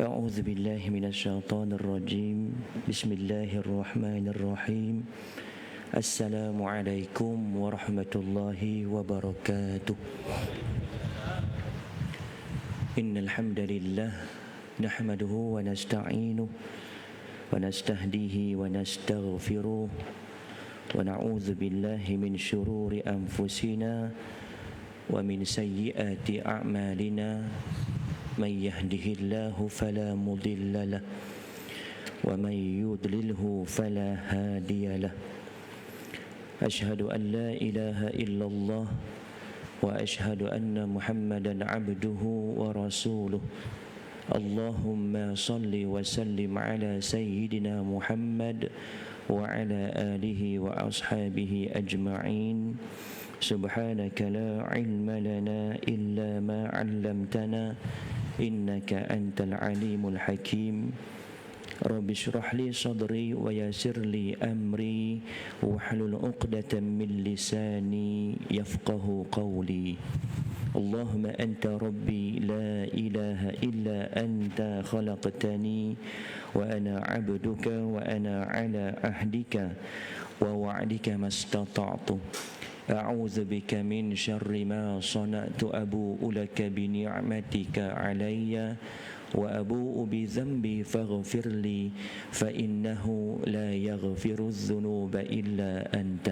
أعوذ بالله من الشيطان الرجيم بسم الله الرحمن الرحيم السلام عليكم ورحمة الله وبركاته إن الحمد لله نحمده ونستعينه ونستهديه ونستغفره ونعوذ بالله من شرور أنفسنا ومن سيئات أعمالنا من يهده الله فلا مضل له ومن يضلله فلا هادي له أشهد أن لا إله إلا الله وأشهد أن محمدا عبده ورسوله اللهم صل وسلم على سيدنا محمد وعلى آله وأصحابه أجمعين سبحانك لا علم لنا إلا ما علمتنا إنك أنت العليم الحكيم رب اشرح لي صدري ويسر لي أمري واحلل عقدة من لساني يفقه قولي اللهم أنت ربي لا إله إلا أنت خلقتني وأنا عبدك وأنا على عهدك ووعدك ما استطعت أعوذ بك من شر ما صنعت أبوء لك بنعمتك علي وأبوء بذنبي فاغفر لي فإنه لا يغفر الذنوب إلا أنت.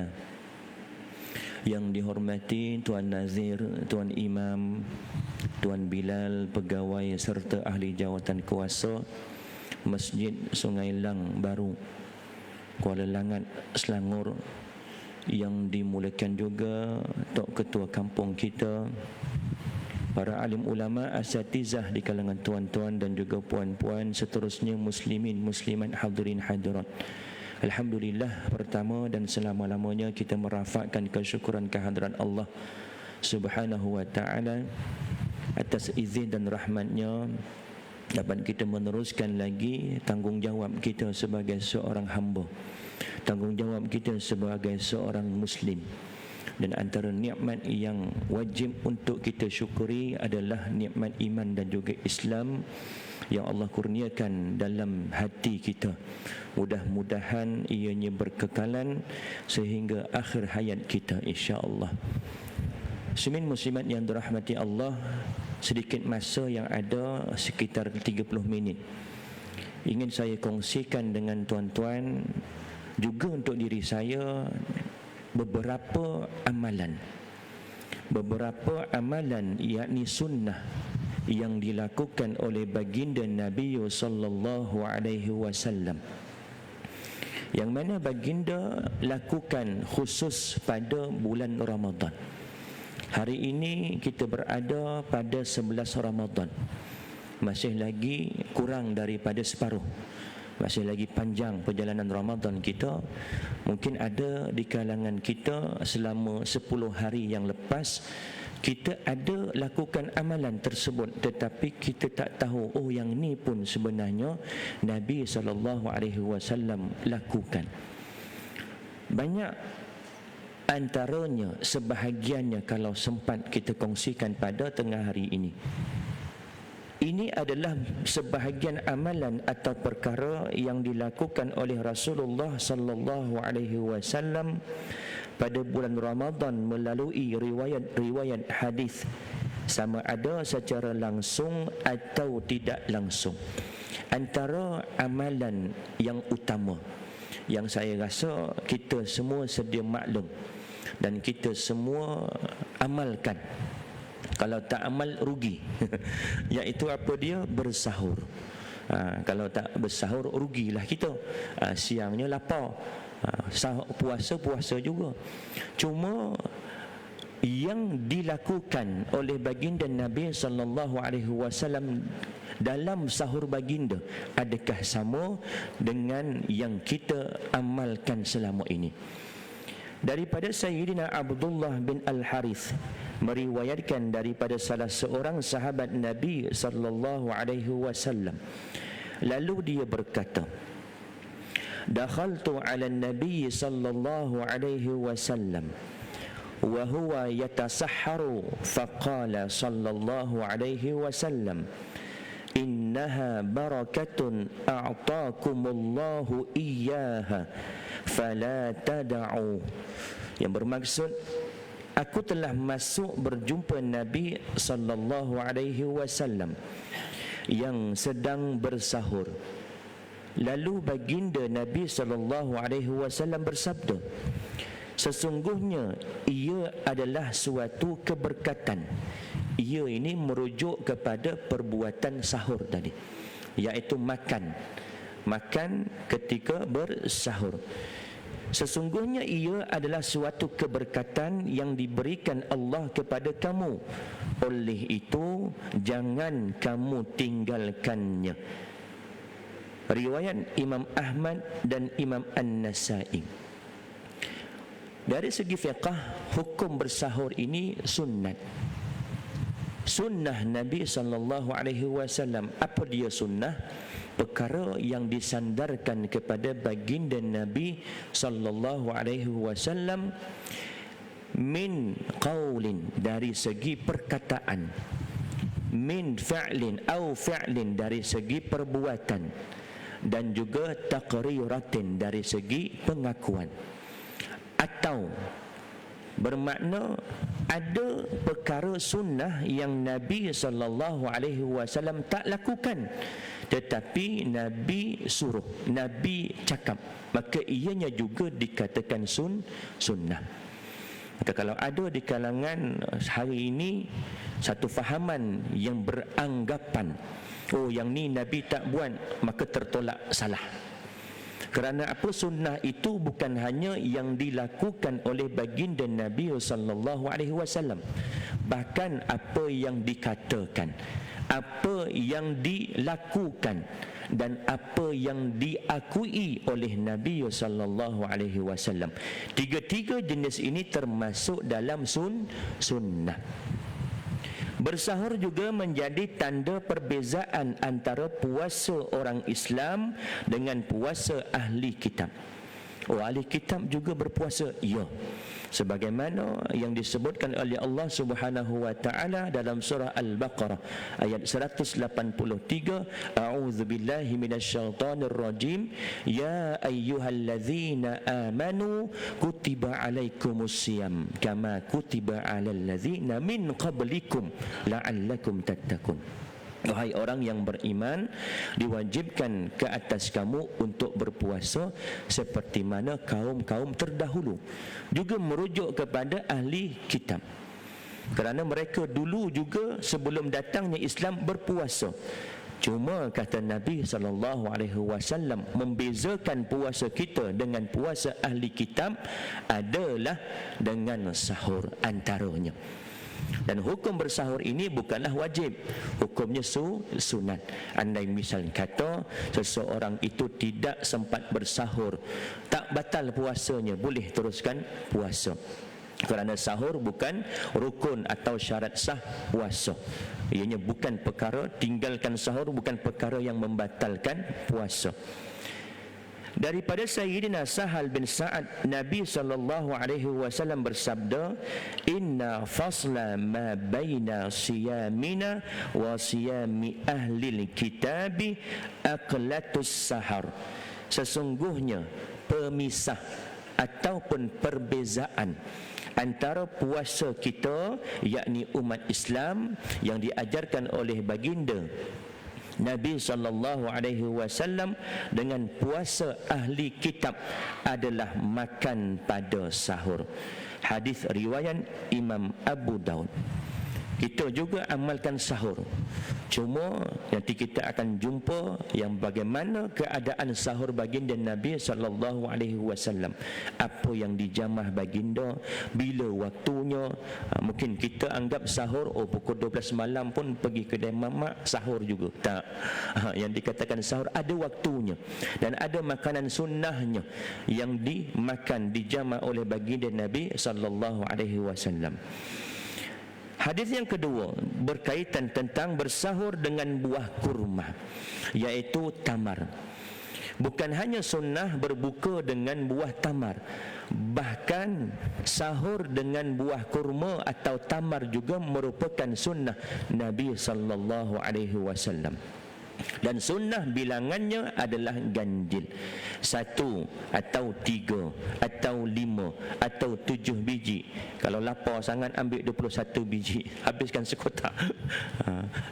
Yang dihormati Tuan Nazir, Tuan Imam, Tuan Bilal, pegawai serta ahli jawatan kuasa Masjid Sungai Lang Baru, Kuala Langat, Selangor, yang dimulakan juga Tok Ketua Kampung kita, para alim ulama, asatizah di kalangan tuan-tuan dan juga puan-puan, seterusnya muslimin, muslimat, hadirin hadirat. Alhamdulillah, pertama dan selama-lamanya kita merafakkan kesyukuran kehadirat Allah Subhanahu wa ta'ala atas izin dan rahmatnya dapat kita meneruskan lagi tanggungjawab kita sebagai seorang hamba, tanggungjawab kita sebagai seorang Muslim. Dan antara nikmat yang wajib untuk kita syukuri adalah nikmat iman dan juga Islam yang Allah kurniakan dalam hati kita. Mudah-mudahan ianya berkekalan sehingga akhir hayat kita, insya-Allah. Muslimin muslimat yang dirahmati Allah, sedikit masa yang ada, sekitar 30 minit, ingin saya kongsikan dengan tuan-tuan, juga untuk diri saya, beberapa amalan yakni sunnah yang dilakukan oleh baginda Nabi sallallahu alaihi wasallam, yang mana baginda lakukan khusus pada bulan Ramadan. Hari ini kita berada pada 11 Ramadan, masih lagi kurang daripada separuh, masih lagi panjang perjalanan Ramadan kita. Mungkin ada di kalangan kita selama 10 hari yang lepas kita ada lakukan amalan tersebut, tetapi kita tak tahu, oh yang ni pun sebenarnya Nabi SAW lakukan. Banyak antaranya, sebahagiannya kalau sempat kita kongsikan pada tengah hari ini. Ini adalah sebahagian amalan atau perkara yang dilakukan oleh Rasulullah sallallahu alaihi wasallam pada bulan Ramadan melalui riwayat-riwayat hadis, sama ada secara langsung atau tidak langsung. Antara amalan yang utama yang saya rasa kita semua sedia maklum dan kita semua amalkan, kalau tak amal rugi iaitu apa dia? Bersahur. Kalau tak bersahur rugilah kita. Siangnya lapar, puasa juga. Cuma yang dilakukan oleh baginda Nabi sallallahu alaihi wasallam dalam sahur baginda, adakah sama dengan yang kita amalkan selama ini? Daripada Sayyidina Abdullah bin Al-Harith meriwayatkan daripada salah seorang sahabat Nabi sallallahu alaihi wasallam, lalu dia berkata, dakhaltu 'ala an-nabiy sallallahu alaihi wasallam wa huwa yatasahharu faqala sallallahu alaihi wasallam innaha barakatun a'taakumullahu iyyaha fala tad'u, yang bermaksud aku telah masuk berjumpa Nabi sallallahu alaihi wasallam yang sedang bersahur. Lalu baginda Nabi sallallahu alaihi wasallam bersabda, sesungguhnya ia adalah suatu keberkatan. Ia ini merujuk kepada perbuatan sahur tadi, iaitu makan ketika bersahur. Sesungguhnya ia adalah suatu keberkatan yang diberikan Allah kepada kamu. Oleh itu jangan kamu tinggalkannya. Riwayat Imam Ahmad dan Imam An-Nasai. Dari segi fiqh, hukum bersahur ini sunnat. Sunnah Nabi sallallahu alaihi wasallam. Apa dia sunnah? Perkara yang disandarkan kepada baginda Nabi sallallahu alaihi wasallam min qaulin, dari segi perkataan, min fa'lin au fi'lin, dari segi perbuatan, dan juga taqriratin, dari segi pengakuan. Atau bermakna ada perkara sunnah yang Nabi sallallahu alaihi wasallam tak lakukan, tetapi Nabi suruh, Nabi cakap, maka ianya juga dikatakan sunnah. Maka kalau ada di kalangan hari ini satu fahaman yang beranggapan, oh yang ni Nabi tak buat, maka tertolak, salah. Kerana apa? Sunnah itu bukan hanya yang dilakukan oleh baginda Nabi sallallahu alaihi wasallam, bahkan apa yang dikatakan, apa yang dilakukan, dan apa yang diakui oleh Nabi sallallahu alaihi wasallam. Tiga-tiga jenis ini termasuk dalam sunnah. Bersahur juga menjadi tanda perbezaan antara puasa orang Islam dengan puasa ahli kitab. Oh, ahli kitab juga berpuasa? Ya. Sebagaimana yang disebutkan oleh Allah Subhanahu wa taala dalam surah Al-Baqarah ayat 183, a'udzubillahi minasyaitonir rajim, ya ayyuhalladzina amanu kutiba alaikumusiyam kama kutiba alal ladzina min qablikum la'allakum tattaqun. Wahai orang yang beriman, diwajibkan ke atas kamu untuk berpuasa seperti mana kaum-kaum terdahulu. Juga merujuk kepada ahli kitab, kerana mereka dulu juga sebelum datangnya Islam berpuasa. Cuma kata Nabi SAW, membezakan puasa kita dengan puasa ahli kitab adalah dengan sahur antaranya. Dan hukum bersahur ini bukanlah wajib, hukumnya sunat. Andai misal kata seseorang itu tidak sempat bersahur, tak batal puasanya, boleh teruskan puasa. Kerana sahur bukan rukun atau syarat sah puasa. Ianya bukan perkara, tinggalkan sahur bukan perkara yang membatalkan puasa. Daripada Sayyidina Sahal bin Sa'ad, Nabi SAW bersabda, inna fasla ma baina siyamina wa siyami ahlil kitabi aqlatus sahar. Sesungguhnya pemisah ataupun perbezaan antara puasa kita, yakni umat Islam yang diajarkan oleh baginda Nabi SAW, dengan puasa ahli kitab adalah makan pada sahur. Hadis riwayat Imam Abu Daud. Kita juga amalkan sahur. Cuma nanti kita akan jumpa yang bagaimana keadaan sahur baginda Nabi SAW. Apa yang dijamah baginda, bila waktunya. Mungkin kita anggap sahur, oh pukul 12 malam pun pergi kedai mamak sahur juga. Tak. Yang dikatakan sahur ada waktunya dan ada makanan sunnahnya yang dimakan, dijamah oleh baginda Nabi SAW. Hadis yang kedua berkaitan tentang bersahur dengan buah kurma, iaitu tamar. Bukan hanya sunnah berbuka dengan buah tamar, bahkan sahur dengan buah kurma atau tamar juga merupakan sunnah Nabi sallallahu alaihi wasallam. Dan sunnah bilangannya adalah ganjil. 1 atau 3 atau 5 atau 7 biji. Kalau lapar sangat ambil 21 biji, habiskan sekotak.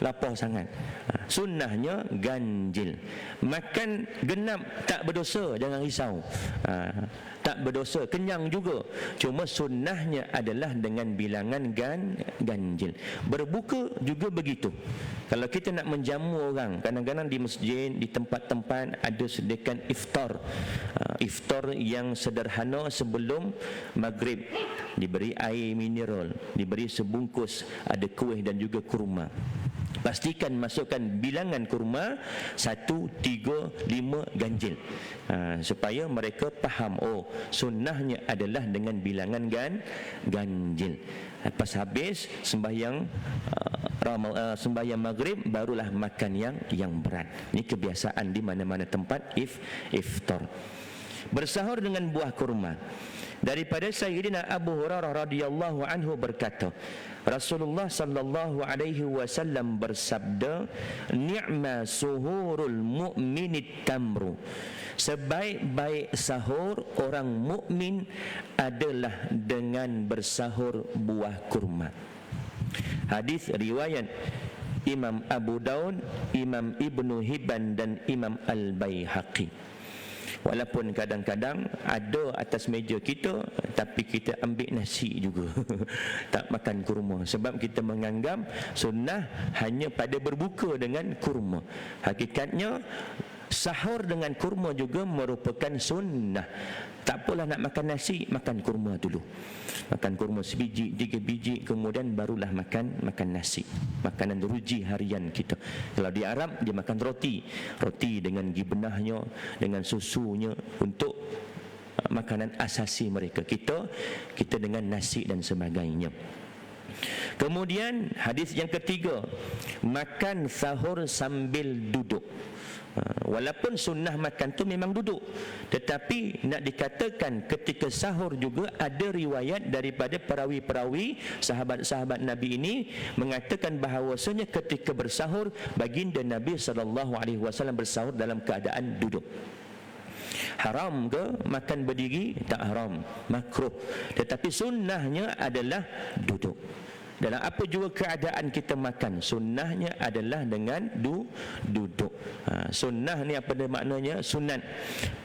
Lapar sangat. Sunnahnya ganjil. Makan genap tak berdosa, jangan risau. Tak berdosa, kenyang juga. Cuma sunnahnya adalah dengan bilangan ganjil. Berbuka juga begitu. Kalau kita nak menjamu orang, kadang-kadang di masjid, di tempat-tempat ada sediakan iftar. Iftar yang sederhana sebelum maghrib. Diberi air mineral, diberi sebungkus, ada kuih dan juga kurma. Pastikan masukkan bilangan kurma 1, 3, 5 ganjil, supaya mereka faham, oh sunnahnya adalah dengan bilangan ganjil. Lepas habis sembahyang sembahyang maghrib, barulah makan yang berat. Ini kebiasaan di mana-mana tempat iftar. Bersahur dengan buah kurma. Daripada Sayyidina Abu Hurairah radhiyallahu anhu berkata, Rasulullah sallallahu alaihi wasallam bersabda, "Ni'ma suhurul mu'minit tamru." Sebaik-baik sahur orang mukmin adalah dengan bersahur buah kurma. Hadis riwayat Imam Abu Daud, Imam Ibnu Hibban dan Imam Al-Baihaqi. Walaupun kadang-kadang ada atas meja kita, tapi kita ambil nasi juga. Tak makan kurma. Sebab kita menganggap sunnah hanya pada berbuka dengan kurma. Hakikatnya sahur dengan kurma juga merupakan sunnah. Tak apalah nak makan nasi, makan kurma dulu. Makan kurma sebiji, 3 biji, kemudian barulah makan nasi. Makanan ruji harian kita. Kalau di Arab dia makan roti dengan gibenahnya, dengan susunya, untuk makanan asasi mereka. Kita dengan nasi dan sebagainya. Kemudian hadis yang ketiga, makan sahur sambil duduk. Walaupun sunnah makan tu memang duduk, tetapi nak dikatakan ketika sahur juga ada riwayat daripada perawi-perawi sahabat-sahabat Nabi ini mengatakan bahawasanya ketika bersahur baginda Nabi SAW bersahur dalam keadaan duduk. Haram ke makan berdiri? Tak haram, makruh. Tetapi sunnahnya adalah duduk. Dalam apa juga keadaan kita makan, sunnahnya adalah dengan duduk. Sunnah ni apa dia maknanya? Sunat.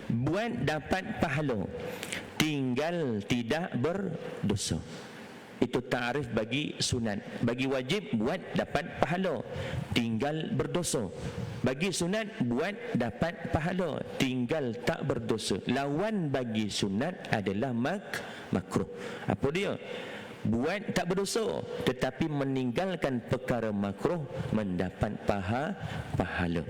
Buat dapat pahala, tinggal tidak berdosa. Itu ta'rif bagi sunat. Bagi wajib, buat dapat pahala, tinggal berdosa. Bagi sunat, buat dapat pahala, tinggal tak berdosa. Lawan bagi sunat adalah makruh. Apa dia? Buat tak berdosa, tetapi meninggalkan perkara makruh mendapat pahala.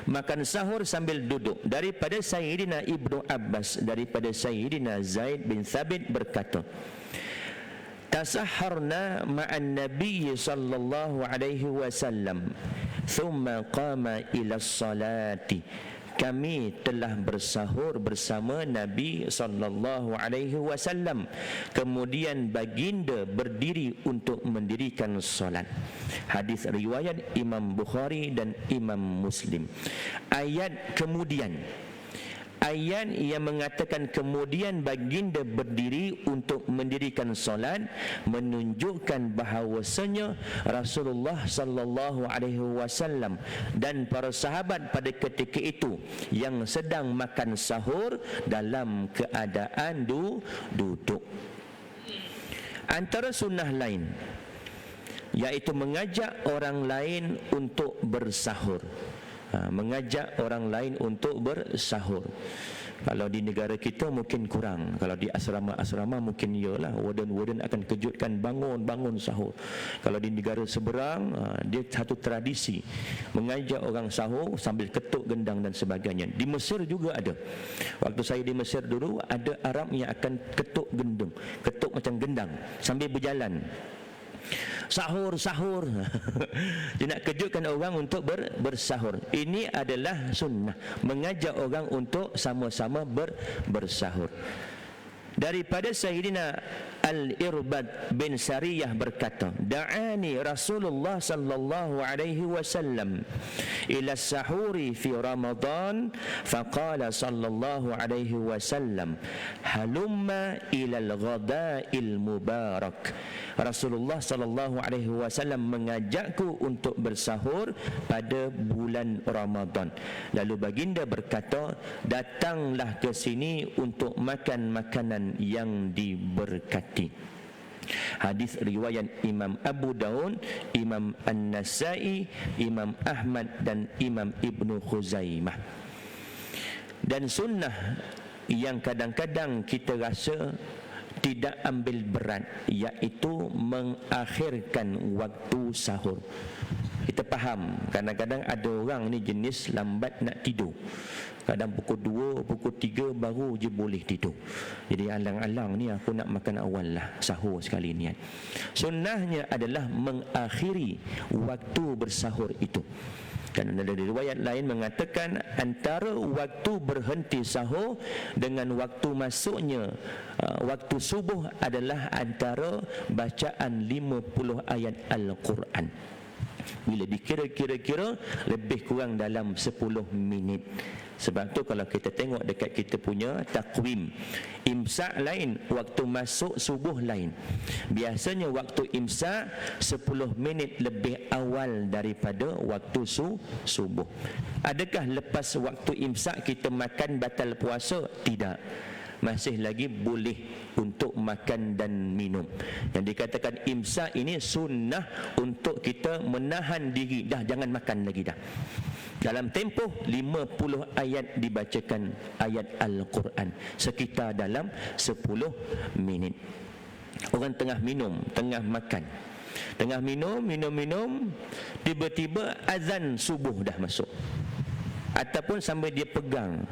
Makan sahur sambil duduk. Daripada Sayyidina Ibnu Abbas, daripada Sayyidina Zaid bin Thabit berkata, tasahharna ma'an Nabi sallallahu alaihi wasallam thumma qama ila salati. Kami telah bersahur bersama Nabi sallallahu alaihi wasallam, kemudian baginda berdiri untuk mendirikan solat. Hadis riwayat Imam Bukhari dan Imam Muslim. Ayat kemudian, ayat yang mengatakan kemudian baginda berdiri untuk mendirikan solat menunjukkan bahawasanya Rasulullah sallallahu alaihi wasallam dan para sahabat pada ketika itu yang sedang makan sahur dalam keadaan duduk. Antara sunnah lain iaitu mengajak orang lain untuk bersahur. Mengajak orang lain untuk bersahur. Kalau di negara kita mungkin kurang. Kalau di asrama-asrama mungkin iyalah, warden akan kejutkan, bangun sahur. Kalau di negara seberang, dia satu tradisi mengajak orang sahur sambil ketuk gendang dan sebagainya. Di Mesir juga ada. Waktu saya di Mesir dulu, ada Arab yang akan ketuk gendang, ketuk macam gendang sambil berjalan. Sahur dia nak kejutkan orang untuk bersahur. Ini adalah sunnah, mengajak orang untuk sama-sama bersahur. Daripada Sayyidina Al-Irbad bin Sariyah berkata, da'ani Rasulullah sallallahu alaihi wasallam ila sahuri fi Ramadan faqala sallallahu alaihi wasallam halumma ila al-ghada'il mubarak. Rasulullah sallallahu alaihi wasallam mengajakku untuk bersahur pada bulan Ramadan. Lalu baginda berkata, datanglah ke sini untuk makan makanan yang diberkati. Hadis riwayat Imam Abu Daud, Imam An-Nasai, Imam Ahmad dan Imam Ibnu Khuzaimah. Dan sunnah yang kadang-kadang kita rasa tidak ambil berat, iaitu mengakhirkan waktu sahur. Kita faham, kadang-kadang ada orang ni jenis lambat nak tidur. Kadang pukul 2, pukul 3 baru je boleh tidur. Jadi alang-alang ni aku nak makan awal lah, sahur sekali niat. Sunnahnya adalah mengakhiri waktu bersahur itu. Dan ada riwayat lain mengatakan antara waktu berhenti sahur dengan waktu masuknya waktu subuh adalah antara bacaan 50 ayat Al-Quran. Bila dikira-kira lebih kurang dalam 10 minit. Sebab tu kalau kita tengok dekat kita punya takwim, imsak lain, waktu masuk subuh lain. Biasanya waktu imsak 10 minit lebih awal daripada waktu subuh. Adakah lepas waktu imsak kita makan batal puasa? Tidak. Masih lagi boleh untuk makan dan minum. Yang dikatakan imsak ini sunnah untuk kita menahan diri. Dah jangan makan lagi dah. Dalam tempoh 50 ayat dibacakan ayat Al-Quran, sekitar dalam 10 minit. Orang tengah minum, tengah makan, tengah minum, tiba-tiba azan subuh dah masuk. Ataupun sambil dia pegang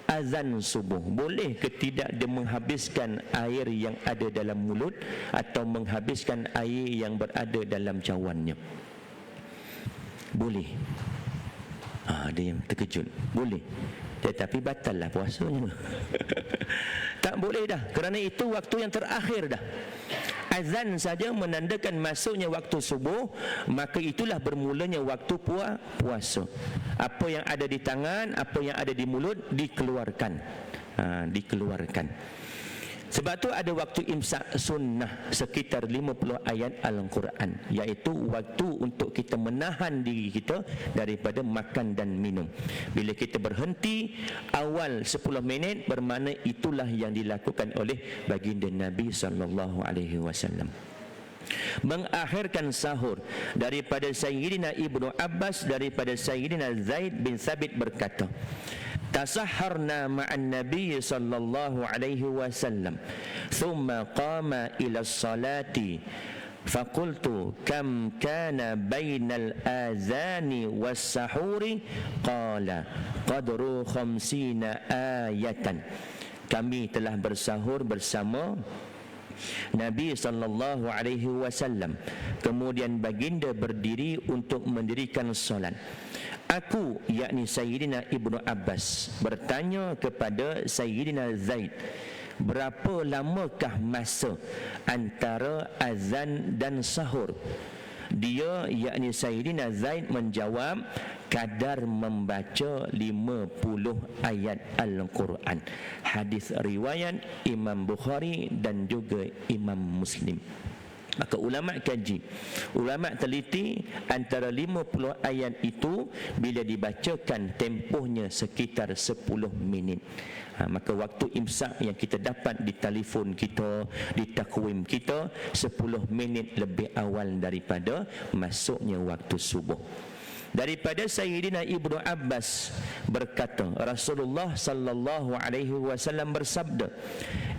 azan subuh, boleh ke tidak dia menghabiskan air yang ada dalam mulut atau menghabiskan air yang berada dalam cawannya? Boleh. Ada yang terkejut. Boleh. Tetapi batal lah puasanya. Tak boleh dah, kerana itu waktu yang terakhir dah. Azan saja menandakan masuknya waktu subuh, maka itulah bermulanya waktu puasa. Apa yang ada di tangan, apa yang ada di mulut dikeluarkan. Dikeluarkan. Sebab tu ada waktu imsak sunnah sekitar 50 ayat Al-Quran, iaitu waktu untuk kita menahan diri kita daripada makan dan minum. Bila kita berhenti awal 10 minit, bermakna itulah yang dilakukan oleh baginda Nabi SAW. Mengakhirkan sahur daripada Sayyidina Ibnu Abbas, daripada Sayyidina Zaid bin Thabit berkata, tasahharna ma'an Nabi sallallahu alaihi wasallam thumma qama ila salati faqultu kam kana bainal azani was sahuri qala qadru 50 ayatan. Kami telah bersahur bersama Nabi sallallahu alaihi wasallam, kemudian baginda berdiri untuk mendirikan solat. Aku, yakni Sayyidina Ibnu Abbas, bertanya kepada Sayyidina Zaid, berapa lamakah masa antara azan dan sahur? Dia, yakni Sayyidina Zaid, menjawab, kadar membaca 50 ayat Al-Quran. Hadis riwayat Imam Bukhari dan juga Imam Muslim. Maka ulama kaji, ulama teliti antara 50 ayat itu bila dibacakan tempohnya sekitar 10 minit. Maka waktu imsak yang kita dapat di telefon kita, di takwim kita, 10 minit lebih awal daripada masuknya waktu subuh. Daripada Sayyidina Ibnu Abbas berkata, Rasulullah sallallahu alaihi wasallam bersabda,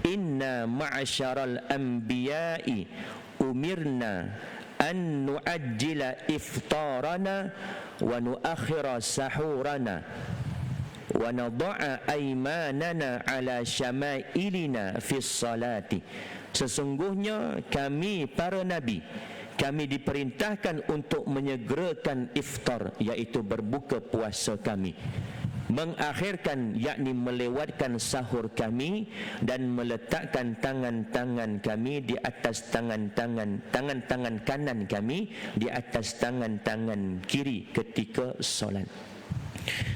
inna ma'asyaral anbiya'i umirna an nu'ajjila iftarana wa nuakhira sahurana wa nada'a aymanana ala syama'ilina fis salati. Sesungguhnya kami para nabi, kami diperintahkan untuk menyegerakan iftar, iaitu berbuka puasa kami, mengakhirkan yakni melewatkan sahur kami dan meletakkan tangan-tangan kami di atas tangan-tangan kanan kami di atas tangan-tangan kiri ketika solat.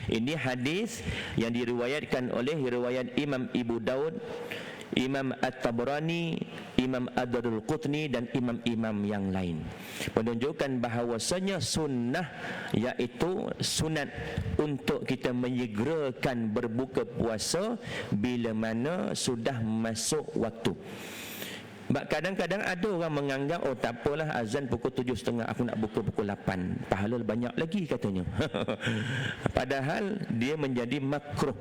Ini hadis yang diriwayatkan oleh riwayat Imam Ibu Daud, Imam At-Tabrani, Imam Ad-Darul Qutni dan imam-imam yang lain, menunjukkan bahawasanya sunnah iaitu sunat untuk kita menyegerakan berbuka puasa bila mana sudah masuk waktu. Kadang-kadang ada orang menganggap, oh tak apalah, azan pukul 7.30, aku nak buka pukul 8, pahala banyak lagi katanya. Padahal dia menjadi makruh,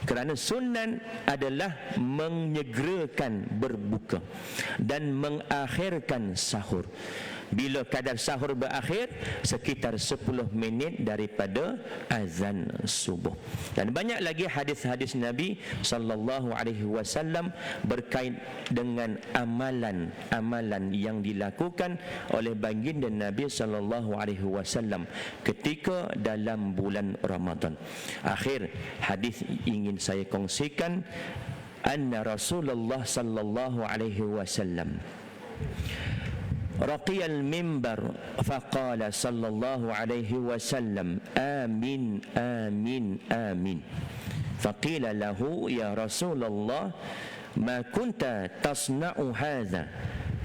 kerana sunat adalah menyegerakan berbuka dan mengakhirkan sahur. Bila kadar sahur berakhir, sekitar 10 minit daripada azan subuh. Dan banyak lagi hadis-hadis Nabi sallallahu alaihi wasallam berkait dengan amalan-amalan yang dilakukan oleh baginda Nabi sallallahu alaihi wasallam ketika dalam bulan Ramadan. Akhir hadis ingin saya kongsikan, anna Rasulullah sallallahu alaihi wasallam رقي المنبر فقال صلى الله عليه وسلم آمين آمين آمين فقيل له يا رسول الله ما كنت تصنع هذا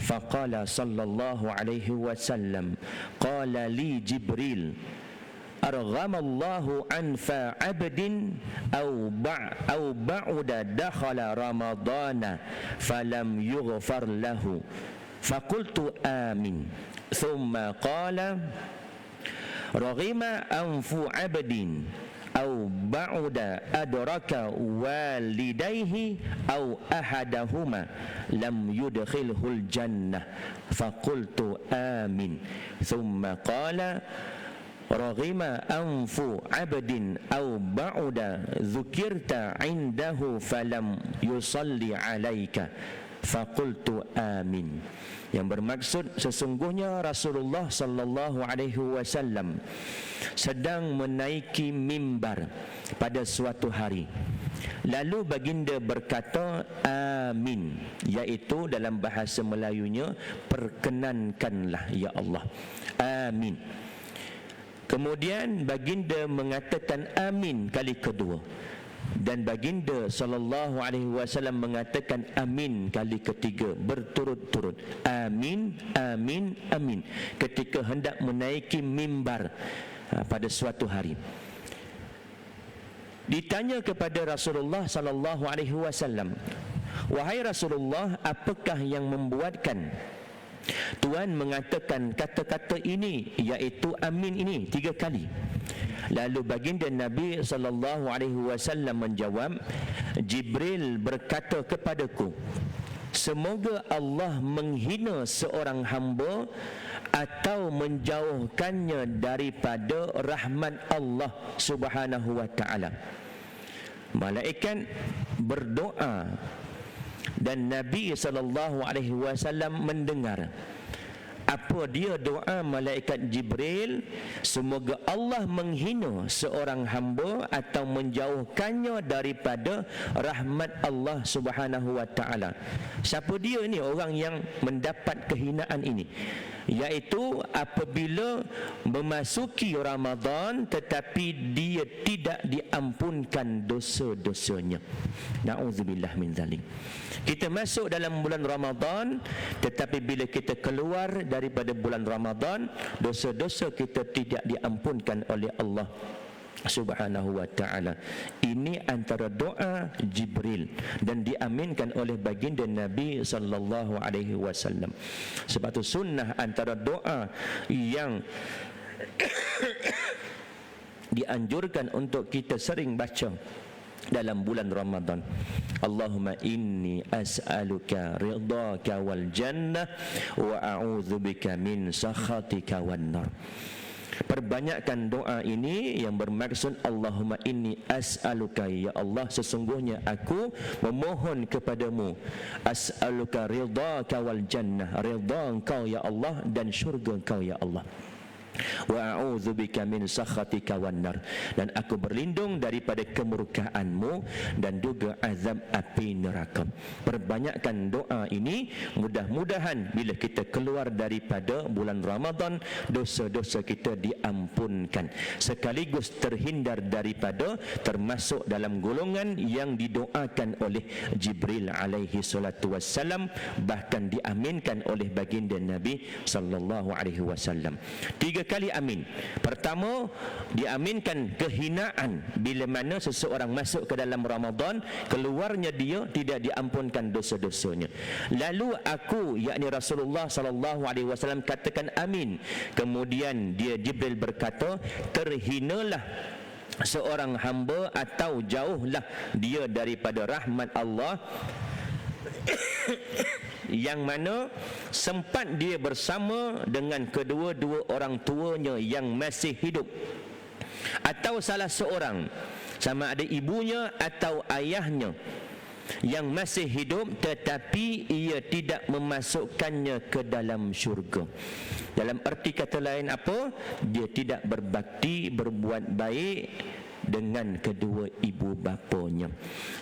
فقال صلى الله عليه وسلم قال لي جبريل أرغم الله أنف عبد أو بعد دخل رمضان فلم يغفر له فقلت آمين ثم قال رغم أنف عبد أو بعد أدرك والديه أو أحدهما لم يدخله الجنة فقلت آمين ثم قال رغم أنف عبد أو بعد ذكرت عنده فلم يصلي عليك faqultu amin. Yang bermaksud sesungguhnya Rasulullah sallallahu alaihi wasallam sedang menaiki mimbar pada suatu hari. Lalu baginda berkata amin, iaitu dalam bahasa Melayunya perkenankanlah ya Allah. Amin. Kemudian baginda mengatakan amin kali kedua. Dan baginda sallallahu alaihi wasallam mengatakan amin kali ketiga berturut-turut. Amin, amin, amin ketika hendak menaiki mimbar pada suatu hari. Ditanya kepada Rasulullah sallallahu alaihi wasallam, wahai Rasulullah, apakah yang membuatkan Tuhan mengatakan kata-kata ini, iaitu amin ini 3 kali? Lalu baginda Nabi sallallahu alaihi wasallam menjawab, Jibril berkata kepadaku, semoga Allah menghina seorang hamba atau menjauhkannya daripada rahmat Allah Subhanahu wa taala. Malaikat berdoa dan Nabi sallallahu alaihi wasallam mendengar. Apa dia doa malaikat Jibril? Semoga Allah menghina seorang hamba atau menjauhkannya daripada rahmat Allah Subhanahu wa taala. Siapa dia ni orang yang mendapat kehinaan ini? Iaitu apabila memasuki Ramadan tetapi dia tidak diampunkan dosa-dosanya. Na'udzubillah min zalik. Kita masuk dalam bulan Ramadan, tetapi bila kita keluar daripada bulan Ramadan, dosa-dosa kita tidak diampunkan oleh Allah Subhanahu wa ta'ala. Ini antara doa Jibril dan diaminkan oleh baginda Nabi sallallahu alaihi wasallam. Sebab itu sunnah antara doa yang dianjurkan untuk kita sering baca dalam bulan Ramadan. Allahumma inni as'aluka ridhaka wal jannah wa a'udzubika min sakhatika wan nar. Perbanyakkan doa ini yang bermaksud Allahumma inni as'aluka, ya Allah sesungguhnya aku memohon kepadamu, as'aluka ridhaka wal jannah, ridha engkau ya Allah dan syurga engkau ya Allah. wa a'udzubika min sakhatika wan nar, dan aku berlindung daripada kemurkaanmu dan juga azab api neraka. Perbanyakkan doa ini, mudah-mudahan bila kita keluar daripada bulan Ramadan, dosa-dosa kita diampunkan, sekaligus terhindar daripada termasuk dalam golongan yang didoakan oleh Jibril alaihi salatu wassalam, bahkan diaminkan oleh baginda Nabi sallallahu alaihi wasallam. 3 kali amin. Pertama, diaminkan kehinaan bila mana seseorang masuk ke dalam Ramadan, keluarnya dia tidak diampunkan dosa-dosanya. Lalu aku, yakni Rasulullah sallallahu alaihi wasallam, katakan amin. Kemudian dia Jibril berkata, terhinalah seorang hamba atau jauhlah dia daripada rahmat Allah yang mana sempat dia bersama dengan kedua-dua orang tuanya yang masih hidup, atau salah seorang, sama ada ibunya atau ayahnya yang masih hidup, tetapi ia tidak memasukkannya ke dalam syurga. Dalam erti kata lain apa? Dia tidak berbakti, berbuat baik dengan kedua ibu bapanya,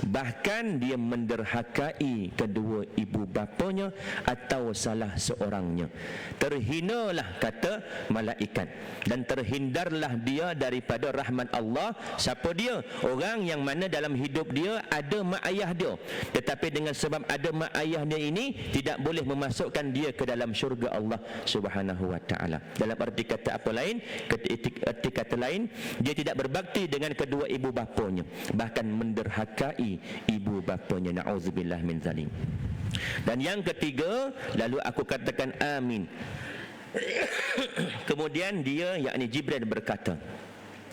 bahkan dia menderhakai kedua ibu bapanya atau salah seorangnya. Terhinalah, kata malaikat, dan terhindarlah dia daripada rahmat Allah. Siapa dia? Orang yang mana dalam hidup dia ada mak ayah dia, tetapi dengan sebab ada mak ayah dia ini tidak boleh memasukkan dia ke dalam syurga Allah Subhanahu wa taala. Dalam arti kata apa lain? Arti kata lain, dia tidak berbakti dengan kedua ibu bapanya, bahkan menderhakai ibu bapanya. Na'udzubillah min zalim. Dan yang ketiga, lalu aku katakan amin. Kemudian dia, yakni Jibril, berkata,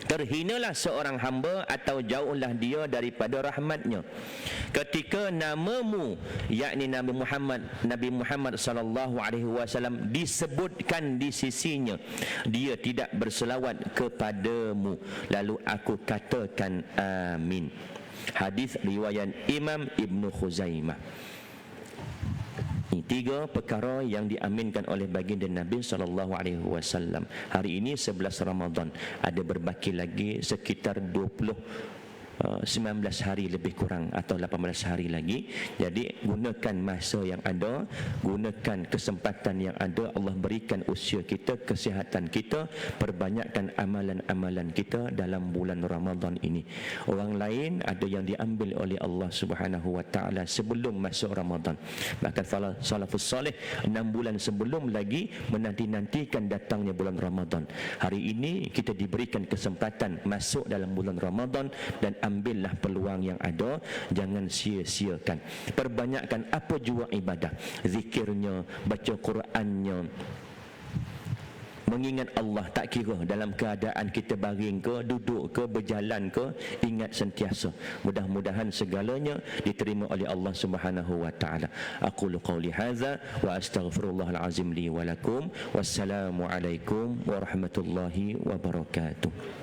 terhinalah seorang hamba atau jauhlah dia daripada rahmatnya ketika namamu, yakni Nabi Muhammad sallallahu alaihi wasallam, disebutkan di sisinya, dia tidak berselawat kepadamu, lalu aku katakan amin. Hadis riwayat Imam Ibnu Khuzaimah. Ini 3 perkara yang diaminkan oleh baginda Nabi sallallahu alaihi wasallam. Hari ini 11 Ramadan, ada berbaki lagi sekitar 19 hari lebih kurang atau 18 hari lagi. Jadi gunakan masa yang ada, gunakan kesempatan yang ada. Allah berikan usia kita, kesihatan kita, perbanyakkan amalan-amalan kita dalam bulan Ramadan ini. Orang lain ada yang diambil oleh Allah Subhanahu wa taala sebelum masuk Ramadan. Bahkan salafus salih 6 bulan sebelum lagi menanti-nantikan datangnya bulan Ramadan. Hari ini kita diberikan kesempatan masuk dalam bulan Ramadan, dan ambillah peluang yang ada, jangan sia-siakan. Perbanyakkan apa jua ibadah, zikirnya, baca Qurannya, mengingat Allah, tak kira dalam keadaan kita baring ke, duduk ke, berjalan ke, ingat sentiasa. Mudah-mudahan segalanya diterima oleh Allah Subhanahu wa taala. Aqulu qauli hadza wa astaghfirullahal azim li wa lakum. Wassalamu alaikum warahmatullahi wabarakatuh.